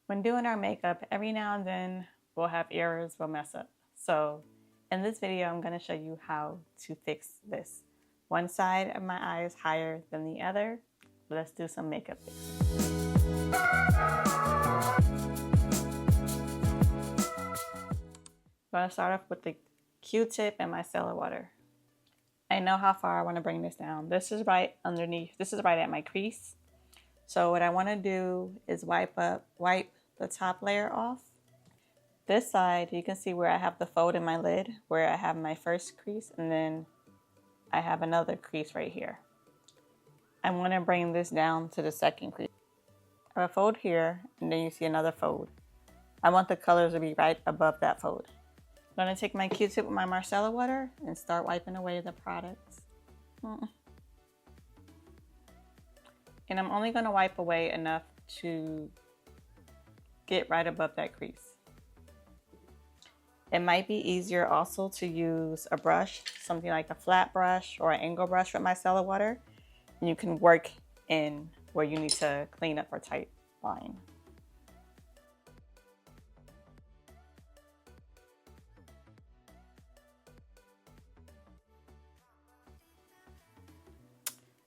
When doing our makeup, every now and then we'll have errors, we'll mess up. So in this video, I'm going to show you how to fix this. One side of my eye is higher than the other. Let's do some makeup fixing. I'm going to start off with the Q-tip and micellar water. I know how far I want to bring this down. This is right underneath. This is right at my crease. So what I want to do is wipe the top layer off. This side, you can see where I have the fold in my lid, where I have my first crease, and then I have another crease right here. I want to bring this down to the second crease. I have a fold here, and then you see another fold. I want the colors to be right above that fold. I'm going to take my Q-tip with my micellar water and start wiping away the products. And I'm only going to wipe away enough to get right above that crease. It might be easier also to use a brush, something like a flat brush or an angle brush with micellar water. And you can work in where you need to clean up or tight line.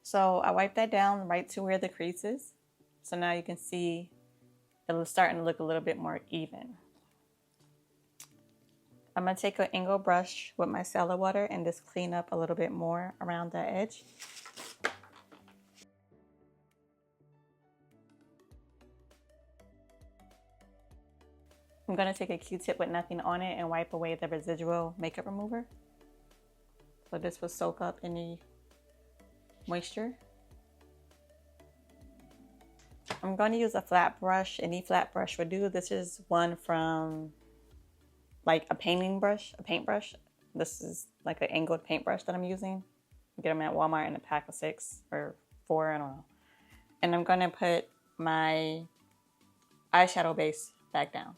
So I wiped that down right to where the crease is. So now you can see it's starting to look a little bit more even. I'm going to take an angle brush with my micellar water and just clean up a little bit more around the edge. I'm going to take a Q-tip with nothing on it and wipe away the residual makeup remover. So this will soak up any moisture. I'm going to use a flat brush. Any flat brush would do. This is one from like a paint brush. This is like an angled paintbrush that I'm using. You get them at Walmart in a pack of 6 or 4, I don't know. And I'm going to put my eyeshadow base back down.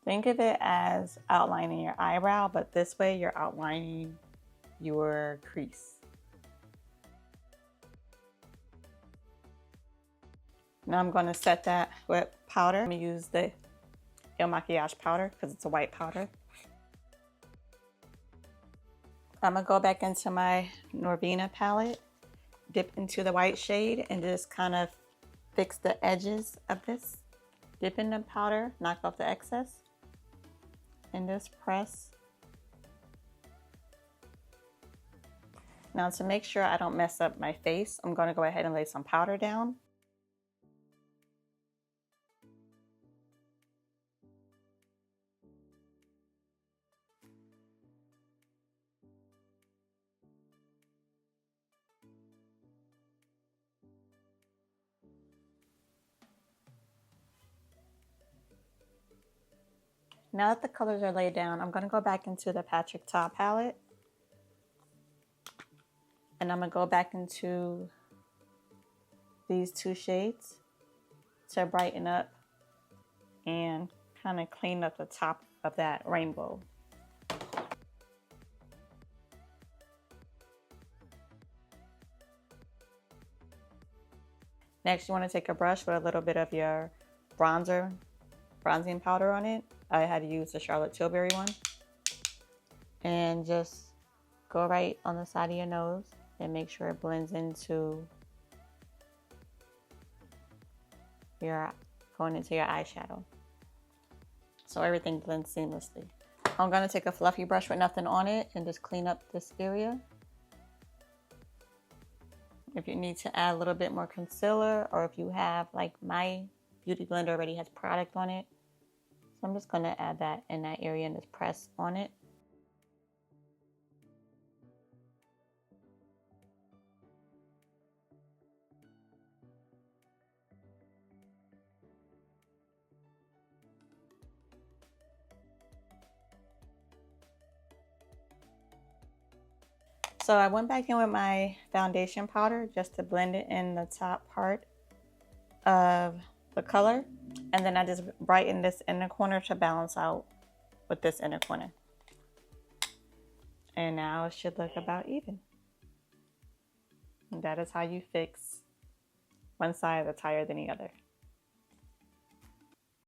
Think of it as outlining your eyebrow, but this way you're outlining your crease. Now I'm going to set that with powder. I'm going to use the Il Makiage powder because it's a white powder. I'm going to go back into my Norvina palette, dip into the white shade, and just kind of fix the edges of this. Dip in the powder, knock off the excess, and just press. Now to make sure I don't mess up my face, I'm going to go ahead and lay some powder down. Now that the colors are laid down, I'm going to go back into the Patrick Ta palette. And I'm going to go back into these 2 shades to brighten up and kind of clean up the top of that rainbow. Next, you want to take a brush with a little bit of your bronzing powder on it. I had to use the Charlotte Tilbury one. And just go right on the side of your nose and make sure it blends into going into your eyeshadow. So everything blends seamlessly. I'm going to take a fluffy brush with nothing on it and just clean up this area. If you need to add a little bit more concealer, or if you have, like my beauty blender already has product on it. So I'm just going to add that in that area and just press on it. So I went back in with my foundation powder just to blend it in the top part of the color. And then I just brighten this inner corner to balance out with this inner corner. And now it should look about even. And that is how you fix one side that's higher than the other.